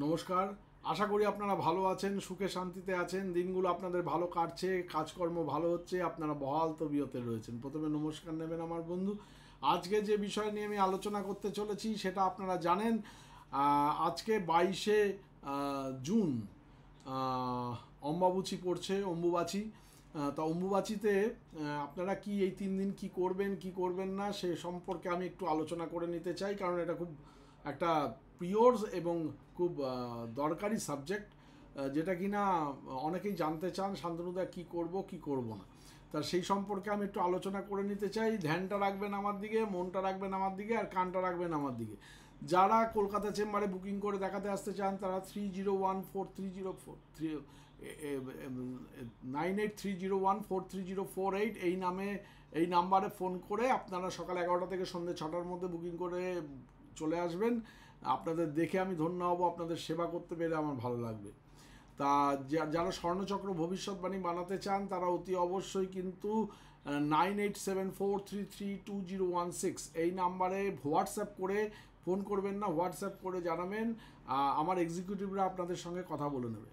নমস্কার। আশা করি আপনারা ভালো আছেন, সুখে শান্তিতে আছেন, দিনগুলো আপনাদের ভালো কাটছে, কাজকর্ম ভালো হচ্ছে, আপনারা বহাল তবিয়তে রয়েছেন। প্রথমে নমস্কার নেবেন আমার বন্ধু। আজকে যে বিষয় নিয়ে আমি আলোচনা করতে চলেছি সেটা আপনারা জানেন। আজকে 22শে জুন অম্বাবুচি পড়ছে, অম্বুবাচী। তা অম্বুবাচীতে আপনারা কি এই 3 দিন কি করবেন কি করবেন না সে সম্পর্কে আমি একটু আলোচনা করে নিতে চাই, কারণ এটা খুব একটা প্রিয়র এবং খুব দরকারি সাবজেক্ট, যেটা কিনা অনেকেই জানতে চান শান্তনুদা কি করব কি করব না। তা সেই সম্পর্কে আমি একটু আলোচনা করে নিতে চাই। ধ্যানটা রাখবেন আমার দিকে, মনটা রাখবেন আমার দিকে, আর কানটা রাখবেন আমার দিকে। যারা কলকাতা চেম্বারে বুকিং করে দেখাতে আসতে চান তারা 983043048048 এই নাম্বারে ফোন করে আপনারা সকাল 11টা থেকে সন্ধ্যে 6টার মধ্যে বুকিং করে চলে আসবেন। আপনাদের দেখে আমি ধন্য হব, আপনাদের সেবা করতে পেরে আমার ভালো লাগবে। তা যারা স্বর্ণচক্র ভবিষ্যৎবাণী বানাতে চান তারা অতি অবশ্যই কিন্তু 9874332016 এই নাম্বারে হোয়াটসঅ্যাপ করে ফোন করবেন না, হোয়াটসঅ্যাপ করে জানাবেন। আমার এক্সিকিউটিভরা আপনাদের সঙ্গে কথা বলে নেবে।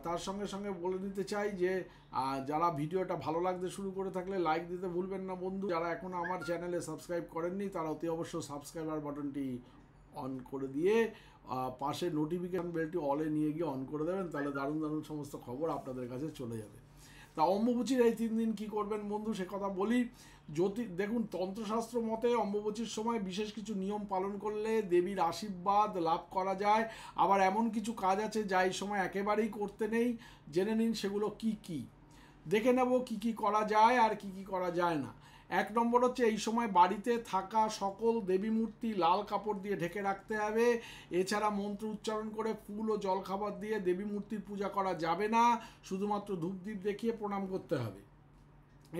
তার সঙ্গে সঙ্গে বলে দিতে চাই যে যারা ভিডিওটা ভালো লাগতে শুরু করে থাকলে লাইক দিতে ভুলবেন না বন্ধু। যারা এখনও আমার চ্যানেলে সাবস্ক্রাইব করেননি তারা অতি অবশ্যই সাবস্ক্রাইবার বাটনটি অন করে দিয়ে পাশে নোটিফিকেশন বেলটি অলে নিয়ে গিয়ে অন করে দেবেন, তাহলে দারুণ দারুণ সমস্ত খবর আপনাদের কাছে চলে যাবে। তা অম্বুবাচীর এই 3 দিন কী করবেন বন্ধু সে কথা বলি। দেখুন, তন্ত্রশাস্ত্র মতে অম্বুবাচীর সময় বিশেষ কিছু নিয়ম পালন করলে দেবীর আশীর্বাদ লাভ করা যায়। আবার এমন কিছু কাজ আছে যা এই সময় একেবারেই করতে নেই। জেনে নিন সেগুলো কি কি, দেখে নেব কি কি করা যায় আর কি কি করা যায় না। 1 নম্বর হচ্ছে এই সময় বাড়িতে থাকা সকল দেবী মূর্তি লাল কাপড় দিয়ে ঢেকে রাখতে হবে। এছাড়া মন্ত্র উচ্চারণ করে ফুল ও জলখাবার দিয়ে দেবী মূর্তির পূজা করা যাবে না, শুধুমাত্র ধূপদীপ দেখিয়ে প্রণাম করতে হবে।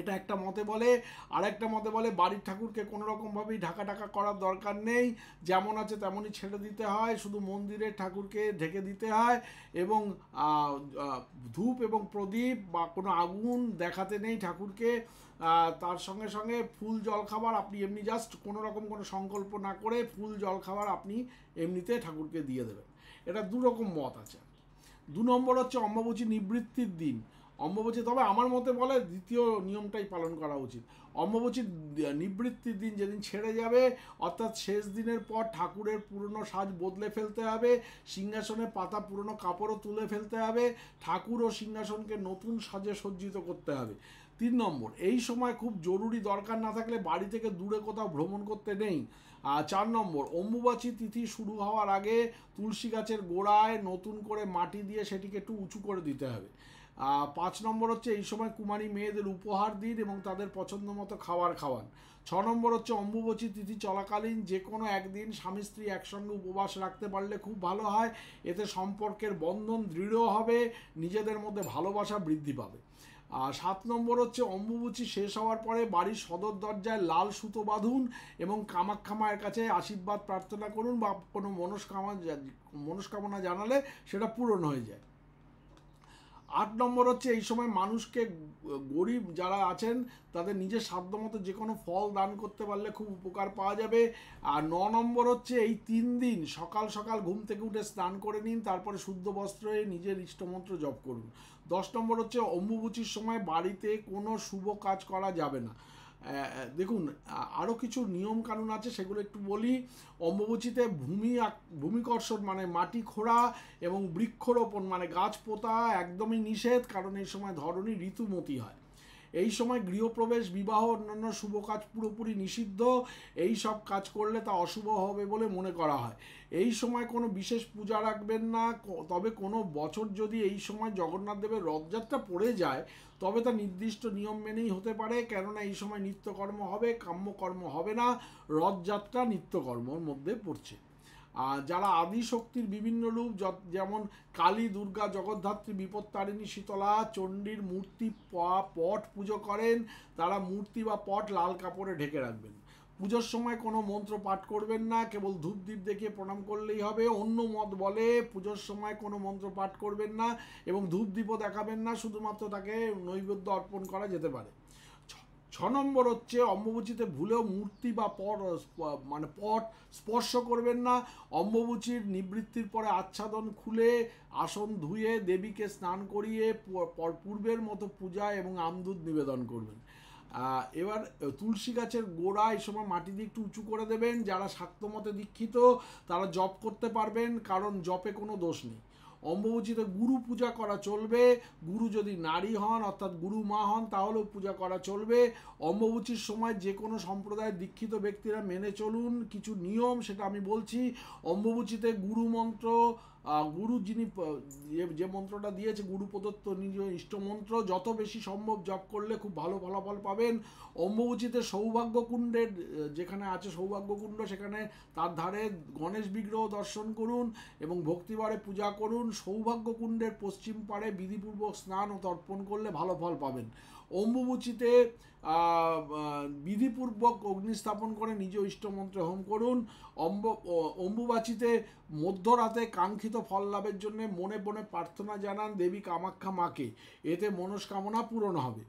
এটা একটা মতে বলে। আরেকটা মতে বলে বাড়ির ঠাকুরকে কোনো রকমভাবেই ঢাকা করার দরকার নেই, যেমন আছে তেমনই ছেড়ে দিতে হয়, শুধু মন্দিরের ঠাকুরকে ঢেকে দিতে হয়। এবং ধূপ এবং প্রদীপ বা কোনো আগুন দেখাতে নেই ঠাকুরকে। তার সঙ্গে সঙ্গে ফুল জলখাবার আপনি এমনি জাস্ট কোনো রকম কোনো সংকল্প না করে ফুল জলখাবার আপনি এমনিতে ঠাকুরকে দিয়ে দেবেন। এটা দুরকম মত আছে। 2 নম্বর হচ্ছে অম্বাবচী নিবৃত্তির দিন। অম্বাবচী, তবে আমার মতে বলে দ্বিতীয় নিয়মটাই পালন করা উচিত। অম্বাবচীর নিবৃত্তির দিন যেদিন ছেড়ে যাবে, অর্থাৎ শেষ দিনের পর ঠাকুরের পুরনো সাজ বদলে ফেলতে হবে, সিংহাসনে পাতা পুরনো কাপড়ও তুলে ফেলতে হবে, ঠাকুর ও সিংহাসনকে নতুন সাজে সজ্জিত করতে হবে। 3 নম্বর, এই সময় খুব জরুরি দরকার না থাকলে বাড়ি থেকে দূরে কোথাও ভ্রমণ করতে নেই। 4 নম্বর, অম্বুবাচী তিথি শুরু হওয়ার আগে তুলসী গাছের গোড়ায় নতুন করে মাটি দিয়ে সেটিকে একটু উঁচু করে দিতে হবে। 5 নম্বর হচ্ছে এই সময় কুমারী মেয়েদের উপহার দিন এবং তাদের পছন্দ মতো খাবার খাওয়ান। 6 নম্বর হচ্ছে অম্বুবাচী তিথি চলাকালীন যে কোনো একদিন স্বামী স্ত্রী একসঙ্গে উপবাস রাখতে পারলে খুব ভালো হয়। এতে সম্পর্কের বন্ধন দৃঢ় হবে, নিজেদের মধ্যে ভালোবাসা বৃদ্ধি পাবে। 7 নম্বর হচ্ছে অম্বুবাচী শেষ হওয়ার পরে বাড়ির সদর দরজায় লাল সুতো বাঁধুন এবং কামাখ্যা মায়ের কাছে আশীর্বাদ প্রার্থনা করুন, বা কোনো মনস্কামনা জানালে সেটা পূরণ হয়ে যায়। 8 নম্বর হচ্ছে এই সময় মানুষকে, গরিব যারা আছেন তাদের নিজের সাধ্যমতো যে কোনো ফল দান করতে পারলে খুব উপকার পাওয়া যাবে। আর 9 নম্বর হচ্ছে এই 3 দিন সকাল সকাল ঘুম থেকে উঠে স্নান করে নিন, তারপরে শুদ্ধ বস্ত্রে নিজের ইষ্টমন্ত্র জপ করুন। 10 নম্বর হচ্ছে অম্বুবাচীর সময় বাড়িতে কোনো শুভ কাজ করা যাবে না। দেখুন, আরও কিছু নিয়ম কানুন আছে, সেগুলো একটু বলি। অম্বুবাচীতে ভূমিকর্ষণ মানে মাটি খোঁড়া এবং বৃক্ষরোপণ মানে গাছ পোতা একদমই নিষেধ, কারণ এই সময় ধরনী ঋতুমতী হয়। এই সময় গৃহপ্রবেশ, বিবাহ, অন্যান্য শুভ কাজ পুরোপুরি নিষিদ্ধ। এই সব কাজ করলে তা অশুভ হবে বলে মনে করা হয়। এই সময় কোনো বিশেষ পূজা রাখবেন না। তবে কোনো বছর যদি এই সময় জগন্নাথ দেবের রথযাত্রা পড়ে যায় তবে তা নির্দিষ্ট নিয়ম মেনেই হতে পারে, কেননা এই সময় নিত্যকর্ম হবে, কাম্যকর্ম হবে না। রথযাত্রা নিত্যকর্মর মধ্যে পড়ছে। যারা আদি শক্তির বিভিন্ন রূপ যেমন কালী, দুর্গা, জগদ্ধাত্রী, বিপত্তারিণী, শীতলা, চণ্ডীর মূর্তি পট পুজো করেন তারা মূর্তি বা পট লাল কাপড়ে ঢেকে রাখবেন। পুজোর সময় কোনো মন্ত্র পাঠ করবেন না, কেবল ধূপ দ্বীপ দেখিয়ে প্রণাম করলেই হবে। অন্য মত বলে পুজোর সময় কোনো মন্ত্র পাঠ করবেন না এবং ধূপ দ্বীপও দেখাবেন না, শুধুমাত্র তাকে নৈবেদ্য অর্পণ করা যেতে পারে। নম্বর হচ্ছে অম্বুবাচীতে ভুলেও মূর্তি বা পট স্পর্শ করবেন না। অম্বুবাচীর নিবৃত্তির পরে আচ্ছাদন খুলে আসন ধুয়ে দেবীকে স্নান করিয়ে পূর্বের মতো পূজা এবং আমদুধ নিবেদন করবেন। এবার তুলসী গাছের গোড়া এই সময় মাটি দিয়ে একটু উঁচু করে দেবেন। যারা শাক্ত মতে দীক্ষিত তারা জপ করতে পারবেন, কারণ জপে কোনো দোষ নেই। অম্বুবাচীতে গুরু পূজা করা চলবে। গুরু যদি নারী হন অর্থাৎ গুরু মা হন তাহলেও পূজা করা চলবে। অম্বুবাচীর সময় যে কোনো সম্প্রদায়ের দীক্ষিত ব্যক্তিরা মেনে চলুন কিছু নিয়ম, সেটা আমি বলছি। অম্বুবাচীতে গুরু মন্ত্র, গুরু যিনি যে মন্ত্রটা দিয়েছে গুরু প্রদত্ত নিজ ইষ্টমন্ত্র যত বেশি সম্ভব জপ করলে খুব ভালো ফলাফল পাবেন। অম্বুবাচীতে সৌভাগ্যকুণ্ডের যেখানে আছে সৌভাগ্যকুণ্ড, সেখানে তার ধারে গণেশ বিগ্রহ দর্শন করুন এবং ভক্তিবারে পূজা করুন। সৌভাগ্যকুণ্ডের পশ্চিম পাড়ে বিধিপূর্বক স্নান ও তর্পণ করলে ভালো ফল পাবেন। অম্বুবাচীতে বিধিপূর্বক অগ্নিস্থাপন করে নিজ ইষ্টমন্ত্রে হোম করুন। অম্বুবাচীতে মধ্যরাতে কাঙ্ক্ষিত ফল লাভের জন্য মনে মনে প্রার্থনা জানান দেবী কামাখ্যা মাকে, এতে মনস্কামনা পূরণ হবে।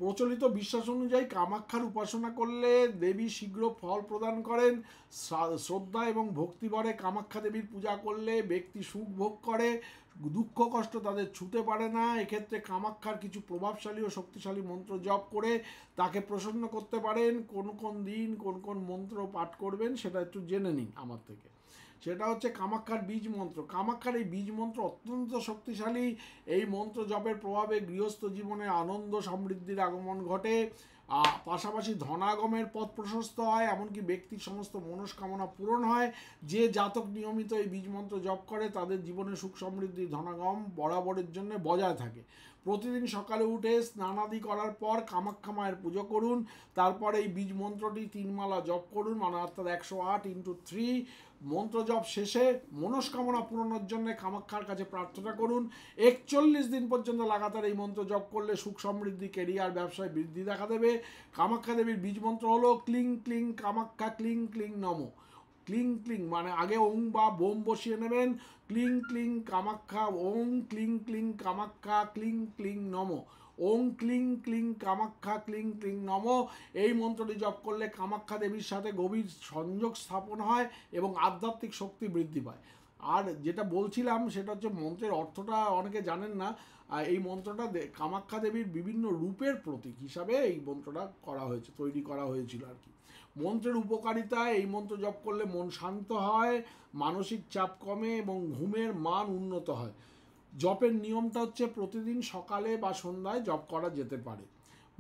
প্রচলিত বিশ্বাস অনুযায়ী কামাখ্যার উপাসনা করলে দেবী শীঘ্র ফল প্রদান করেন। শ্রদ্ধা এবং ভক্তিভরে কামাখ্যা দেবীর পূজা করলে ব্যক্তি সুখ ভোগ করে, দুঃখ কষ্ট তাদের ছুঁতে পারে না। এক্ষেত্রে কামাখ্যার কিছু প্রভাবশালী ও শক্তিশালী মন্ত্র জপ করে তাকে প্রসন্ন করতে পারেন। কোন কোন দিন কোন কোন মন্ত্র পাঠ করবেন সেটা একটু জেনে নিন আমার থেকে। সেটা হচ্ছে কামাখ্যার বীজ মন্ত্র। কামাখ্যার এই বীজ মন্ত্র অত্যন্ত শক্তিশালী। এই মন্ত্র জপের প্রভাবে গৃহস্থ জীবনে আনন্দ সমৃদ্ধির আগমন ঘটে, পাশাপাশি ধনাগমের পথ প্রশস্ত হয়, এমনকি ব্যক্তির সমস্ত মনস্কামনা পূরণ হয়। যে জাতক নিয়মিত এই বীজ মন্ত্র জপ করে তাদের জীবনে সুখ সমৃদ্ধি ধনাগম বরাবরের জন্য বজায় থাকে। প্রতিদিন সকালে উঠে স্নানাদি করার পর কামাখ্যা মায়ের পুজো করুন। তারপর এই বীজ মন্ত্রটি 3 মালা জপ করুন, মানে অর্থাৎ 108 × 3। মন্ত্র জপ শেষে মনস্কামনা পূরণের জন্য কামাখ্যার কাছে প্রার্থনা করুন। 41 দিন পর্যন্ত লাগাতার এই মন্ত্র জপ করলে সুখ সমৃদ্ধি, কেরিয়ার, ব্যবসায় বৃদ্ধি দেখা দেবে। কামাখ্যা দেবীর বীজ মন্ত্র হলো ক্লিং ক্লিং কামাখ্যা ক্লিং ক্লিং নম। ক্লিং ক্লিং মানে আগে ওং বা বোম বসিয়ে নেবেন। ক্লিং ক্লিং কামাখ্যা, ওং ক্লিং ক্লিং কামাখ্যা ক্লিং ক্লিং নম। ওং ক্লিং ক্লিং কামাখ্যা ক্লিং ক্লিং নম। এই মন্ত্রটি জপ করলে কামাখ্যা দেবীর সাথে গভীর সংযোগ স্থাপন হয় এবং আধ্যাত্মিক শক্তি বৃদ্ধি পায়। আর যেটা বলছিলাম সেটা হচ্ছে মন্ত্রের অর্থটা অনেকে জানেন না। এই মন্ত্রটা কামাখ্যা দেবীর বিভিন্ন রূপের প্রতীক হিসাবে এই মন্ত্রটা তৈরি করা হয়েছিল আর কি। মন্ত্রের উপকারিতা: এই মন্ত্র জপ করলে মন শান্ত হয়, মানসিক চাপ কমে এবং ঘুমের মান উন্নত হয়। জপের নিয়মটা হচ্ছে প্রতিদিন সকালে বা সন্ধ্যায় জপ করা যেতে পারে।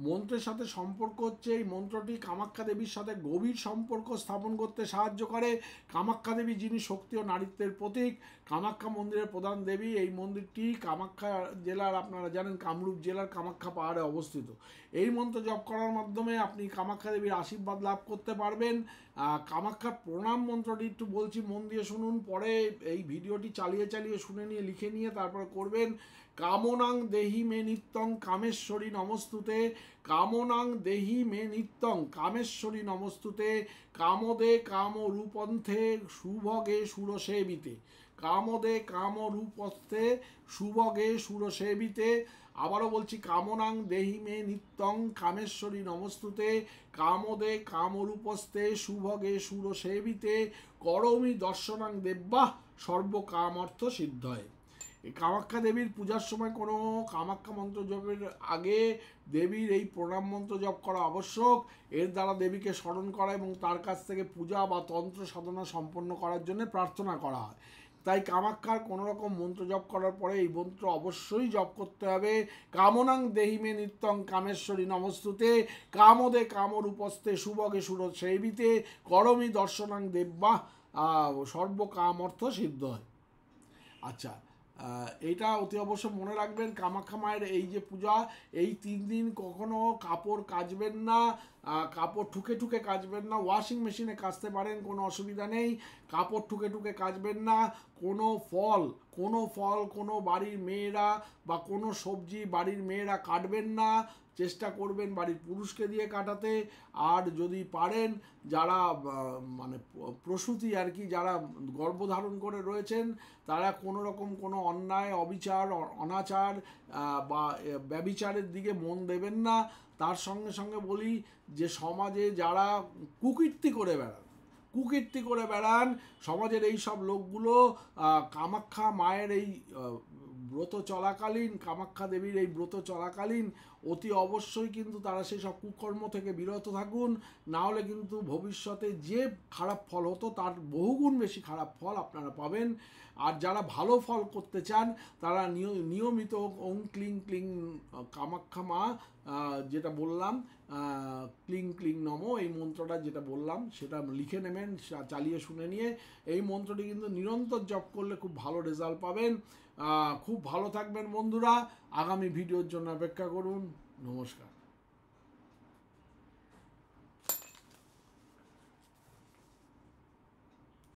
মন্ত্রের সাথে সম্পর্ক হচ্ছে এই মন্ত্রটি কামাখ্যা দেবীর সাথে গভীর সম্পর্ক স্থাপন করতে সাহায্য করে। কামাখ্যা দেবী যিনি শক্তি ও নারীত্বের প্রতীক, কামাখ্যা মন্দিরের প্রধান দেবী। এই মন্দিরটি কামাখ্যা জেলার, আপনারা জানেন কামরূপ জেলার কামাখ্যা পাহাড়ে অবস্থিত। এই মন্ত্র জপ করার মাধ্যমে আপনি কামাখ্যা দেবীর আশীর্বাদ লাভ করতে পারবেন। কামাখ্যার প্রণাম মন্ত্রটি একটু বলছি, মন দিয়ে শুনুন, পরে এই ভিডিওটি চালিয়ে চালিয়ে শুনে নিয়ে লিখে নিয়ে তারপরে করবেন। কামনাং দেহি মে নিত্যং কামেশ্বরী নমস্তুতে। কামনাং দেহি মে নিত্যং কামেশ্বরী নমস্তুতে। কামদে কাম রূপন্থে শুভগে সুরসেবিতে। কামদে কাম রূপস্থে শুভগে সুরসেবিতে। আবারও বলছি, কামনাং দেহি মে নিত্যং কামেশ্বরী নমস্তুতে। কামদে কামরূপস্থে শুভগে সুরসেবিতে। করমি দর্শনাং দেব্যাহ সর্বকামার্থ সিদ্ধয়ে। এই কামাখ্যা দেবীর পূজার সময় কোনো কামাখ্যা মন্ত্র জপের আগে দেবীর এই প্রণাম মন্ত্র জপ করা আবশ্যক। এর দ্বারা দেবীকে স্মরণ করা এবং তার কাছ থেকে পূজা বা তন্ত্র সাধনা সম্পন্ন করার জন্য প্রার্থনা করা হয়। তাই কামাখ্যার কোনো রকম মন্ত্র জপ করার পরে এই মন্ত্র অবশ্যই জপ করতে হবে। কামনাং দেহিমে নিত্যং কামেশ্বরী নমস্তুতে। কামদে কামরূপস্থে শুভগে সুরসেবিতে। করমি দর্শনাং দেব্যাহ সর্বকামর্থ সিদ্ধ হয়। আচ্ছা, এইটা অতি অবশ্য মনে রাখবেন। কামাখ্যা মায়ের এই যে পূজা, এই 3 দিন কখনো কাপড় কাচবেন না, কাপড় ঠুকে ঠুকে কাচবেন না। ওয়াশিং মেশিনে কাচতে পারেন, কোনো অসুবিধা নেই। কাপড় ঠুকে ঠুকে কাচবেন না। কোনো ফল কোনো বাড়ির মেয়েরা বা কোনো সবজি বাড়ির মেয়েরা কাটবেন না। চেষ্টা করবেন বাড়ির পুরুষকে দিয়ে কাটাতে। আর যদি পারেন যারা মানে প্রসূতি আর কি, যারা গর্ভধারণ করে রয়েছেন, তারা কোনো রকম কোনো অন্যায়, অবিচার, অনাচার বা ব্যভিচারের দিকে মন দেবেন না। তার সঙ্গে সঙ্গে বলি যে সমাজে যারা কুকীর্তি করে বেড়ান সমাজের এই সব লোকগুলো কামাখ্যা মায়ের এই ব্রত চলাকালীন, কামাখ্যা দেবীর এই ব্রত চলাকালীন অতি অবশ্যই কিন্তু তারা সেই সব কুকর্ম থেকে বিরত থাকুন, না হলে কিন্তু ভবিষ্যতে যে খারাপ ফল হতো তার বহুগুণ বেশি খারাপ ফল আপনারা পাবেন। আর যারা ভালো ফল করতে চান তারা নিয়মিত ওং ক্লিং ক্লিং কামাখ্যা মা যেটা বললাম, ক্লিং ক্লিং নম, এই মন্ত্রটা যেটা বললাম সেটা লিখে নেবেন, চালিয়ে শুনে নিয়ে এই মন্ত্রটি কিন্তু নিরন্তর জপ করলে খুব ভালো রেজাল্ট পাবেন। খুব ভালো থাকবেন বন্ধুরা, আগামী ভিডিওর জন্য অপেক্ষা করুন। নমস্কার।